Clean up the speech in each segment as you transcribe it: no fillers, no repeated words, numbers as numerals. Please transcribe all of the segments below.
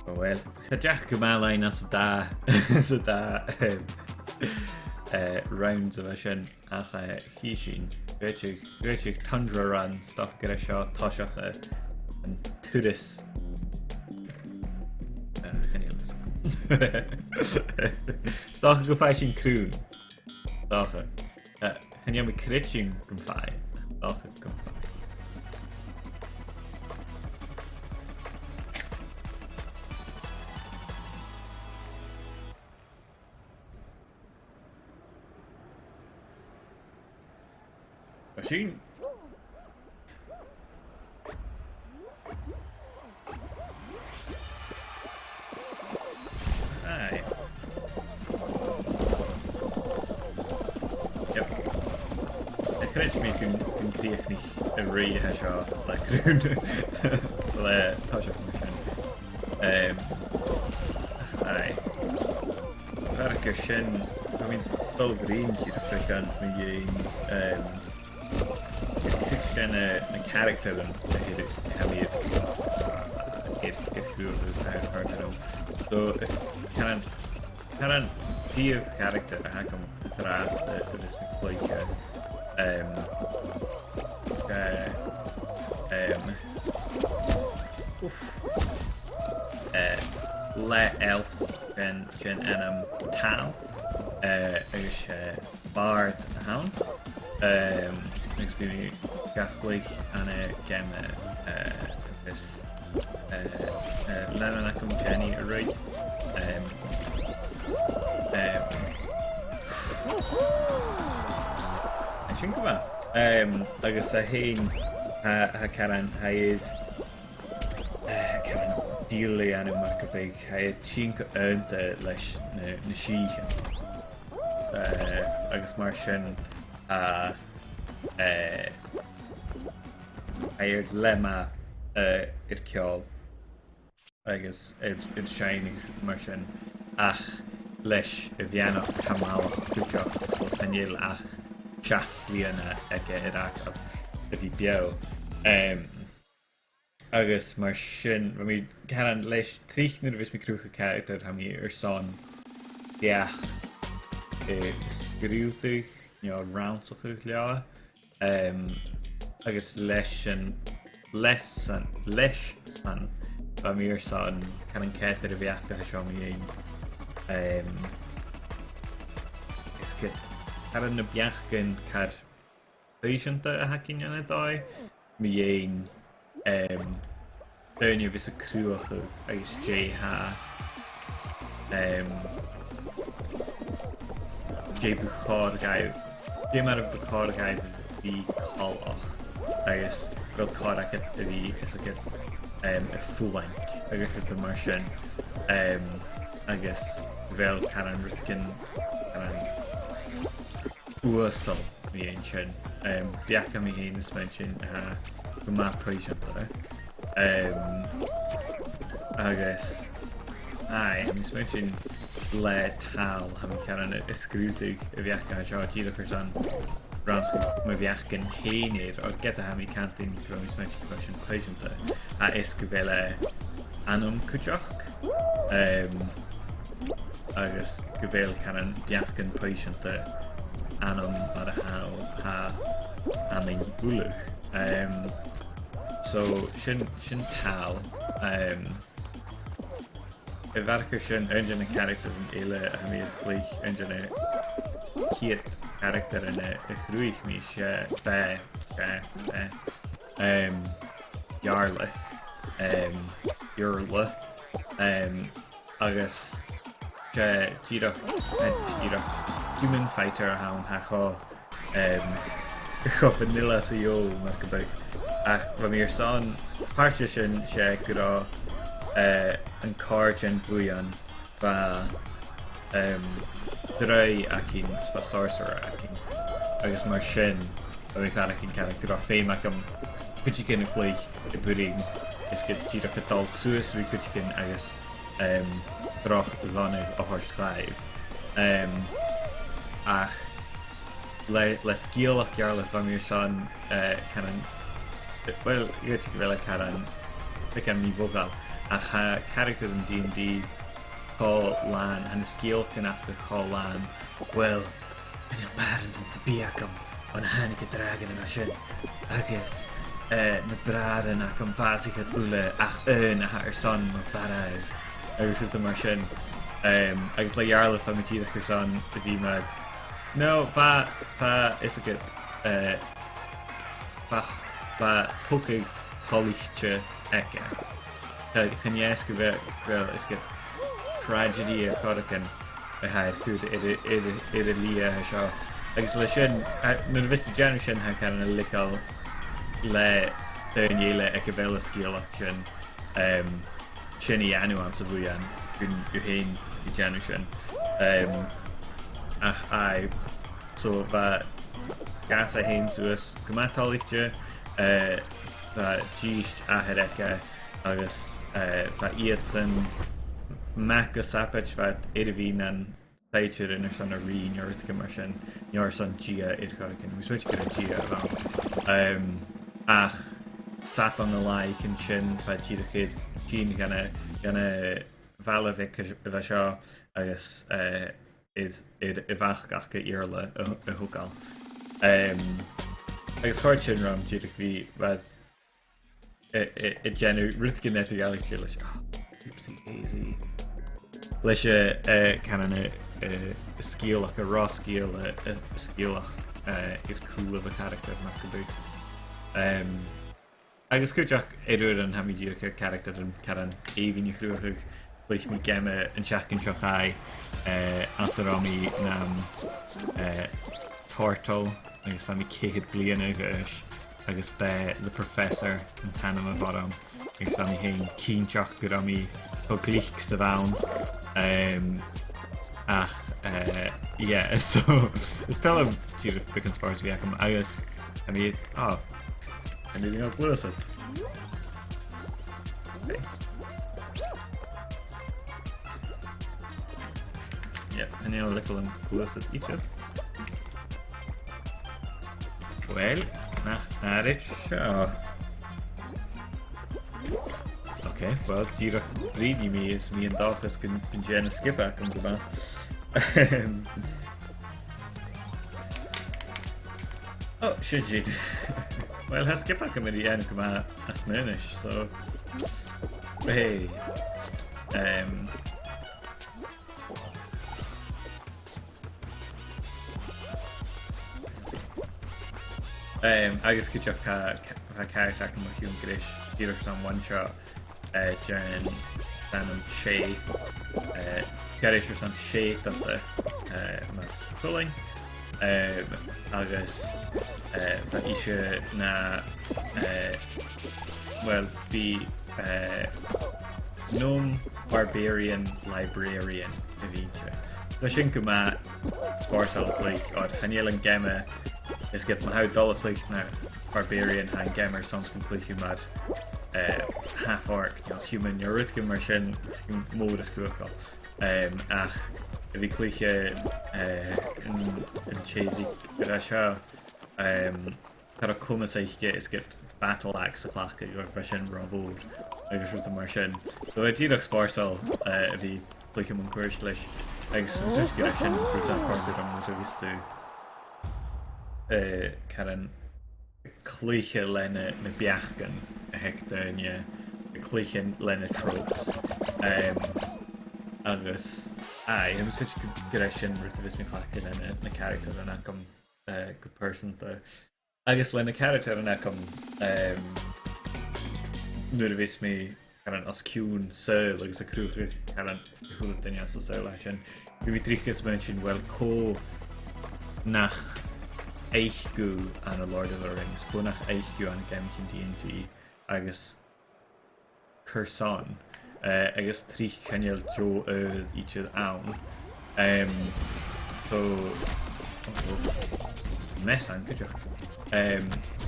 Wel, chydach gymalau nas y da, y da rounds of sin ach hí sin. Gwydych tundra run, stop gyda sio tosiach yn turis. Stop gyda sy'n crwn. Stop Can you have a critching confide? Stop confide. Machine. Aye. Yep. Ik krijg me kun kreeg niet een rij has ja like groen. Le has machine. Aye. Caractairean. I mean, wel green hier frequent met je een character dan heb je het goed hard te doen. So kan een vier character Agam draad dat is met Cluiche. Le elf en taal. Is Bard hound. Next be Catholic and Agam is Lennon Agam Jenny right. I think about I guess I Karen is Karen dearly and Macabig I chink earned the lesh Nishi I guess Martian I heard Lemma it killed I guess it's shining Martian ach lesh Viana Kamal Cluiche Daniel ach Shaft Liana Eke Iraq if you bio I guess Martian I mean can lesh Trichner vis me Cruche character ha me son yeah skriwtig rounds of ja I guess lesh san by me son can cater if you have to show me is good Karen na biachgan car patienta a hacking in it I me Danya vis a cruach I guess J ha J Buchar guy J mar of Buchar guy the call off I guess well car I get the is a good a full length I guess with the Martian I guess well Karen Ritkin Karen Uasal me ancient Biaka me heinous mention for my patient I guess I am mentioned le tal having Karen a screwtig if Biaka George either for son Bransky my Biakan hained or get a hammy canteen from his mention question patient is Gavella Anum Kujak I guess Gavel Karen Biakan patient Anum ar ha aning Uluch so shin tal Evarker shin engine a character in Ele Hamir Cluiche engine a kid character in a Cluiche me Jarle Jarle I guess Giro human fighter hound hacho vanilla CEO Macabig from your son partition she gura and Carj and Bhruidhinn ba dry akin spa sorcerer akin I guess mar sin I mean that akin kind of gura fame akam could you can play the Bhruidhinn is good Giro Katal Suis we could you can I guess Droch Vanne of her live ach le skill of Jarle from your son can well you well Karen I can me vocal a ha character yn D&D có lan, han y sgil gan after có lan, wel, yn yw barnd yn tybi Agam, ond han y gydragan yma sy'n, agos, na braden ac am fas i cael ule ach yn a haar son mewn farad, agos wrth yma sy'n, agos le jarl y ffamagir ach yr son, y fi mad, no, fa, is a good, fa tocig Cluiche ecca. Can you ask about, well, is good tragedy of Caractairean I had good Italia show. Like so, Shin, no vista Jan Shin had kind of little le Daniela Ekavella skill action. Shinny Anu am Savuyan, Yuhin Jan Shin. I so that gas I hain to us Kamatoliche, that Gish Ahedeka, August, that Iatson. Mac a sapach vat Edivine and Taicher in her son a re your commercial your son Gia it can we switch to Gia ach sat on the like and chin vat Gia kid Jean gonna Valavic Vasha I guess is Ivach gaka earla a hookal I guess hard chin ram Gia V but it genu Rutkin galaxy oopsie daisy Cluiche kind of a skill like a raw skill a skill is cool of a character not I guess could Jack Edward and Hamid character and Karen even you through who like me Gemma and Jack and Shokai Asarami Nam Tortle I guess family kid Bliana I guess the professor and Tanama bottom I guess family Hain Keen Jack Gurami Cluiche Savan yeah, so it's still a cheater big conspiracy we Agam. I guess I mean oh I need to know closer. Okay. Yep, and you know little and closer each other. Well, nah, it sure. Okay, well, Gira Bhruidhinn me is me and Dolphus can Jenna skip back on the back. Oh, should you? Well, has skip back on the end come out as Minish, so hey. I guess could you have character I can with you and Grish, either some one shot. Jan Sanum Shay Garish or some Shay that the pulling Agus Isha na well the gnome barbarian librarian Evicha the Shinkuma Sparsal like or Haniel and Gemma is get my how dollar like now barbarian and Gemma sounds completely mad half orc, you know, human, your Rutkin Martian, mode is cool. Ach, if you click in Chasey, Rasha, Caractairean say is get battle axe o'clock at your version Robod, I guess with the Martian. So I do look sparsal if you click him on Cluiche, I guess just get action for that part on what we do. Karen Cluiche Lena na Biachgan a hectare yeah Cluiche Lena tropes agus I'm such a good action with this me clacking na character and I come good person the I guess Lena character and I come nu vis me Karen as Kuhn so like a crew Karen who the thing as so action we trickes mentioned well co nach Eichgu and a Lord of the Rings, Bonach Eichgu and Game D&D, agus Curson, agus Trich Kenyel Joe each of own. So mess on good job.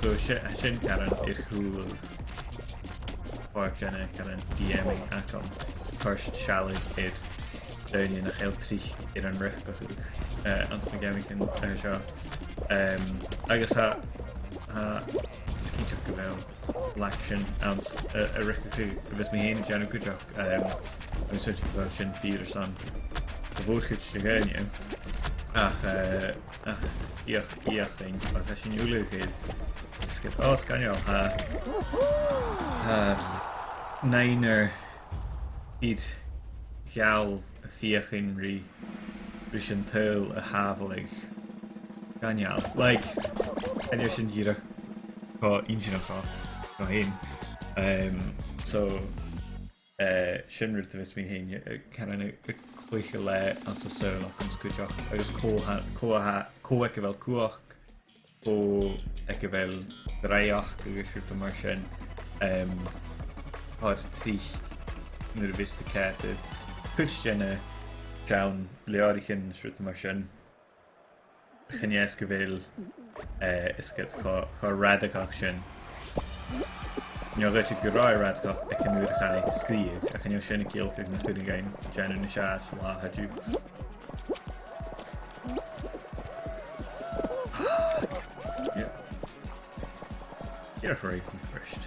So Shin Karen cool Park Jenna Karen DMing Agam, first Shally it down in a hell Trich in an riff Anthony Gaming can show. I guess that can check about selection ans a ricu vis mi heen Jan Kujak such sin fi son de voorkut te gaan ach ich denk wat sin jule is get as kan je neiner id gaal fiachin ri sin tuil a havelig ganjaal like en je sin hier có injin go heen so sinir vis mi heen can Cluiche le an sa saoil ach an scuideach agus cóhaice bhfuil cuach ag bhfuil réach agus siúta mar sin háir trí nuair a bhís de céite chuid déine teann leáirichin siúta mar sin chunéas go bhfuil is go chá radicach sin Nio gaiti go rá radicach ag an nuair a scríomh a chu sin céalcha na chuine gain teanú na seas lá hadú You're right first.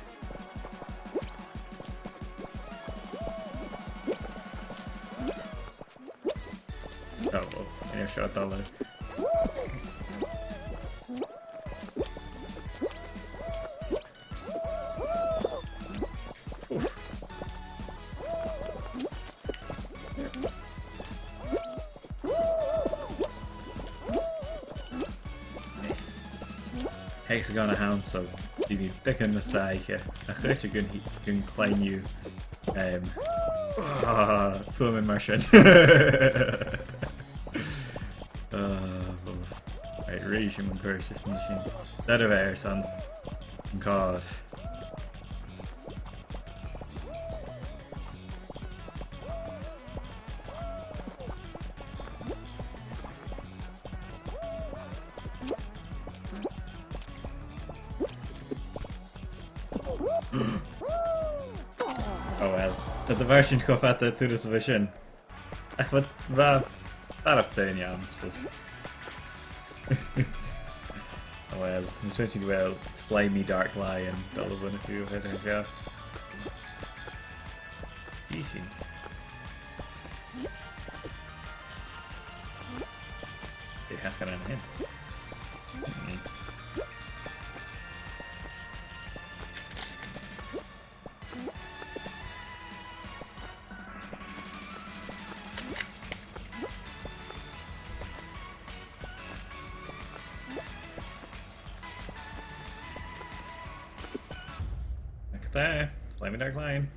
Oh well, I shot that one. Hexagon a hound, so you need picking the side here. I thought you can claim you film immersion. Right, really human purchase machine. That of air, son. God. Oh well, dat de version go at to this vision. Ach wat up there ja, suppose. Oh well, I'm switching well, slimy dark lion, that'll win a few of it, yeah. Easy. It has got an hint. There, slimy dark line.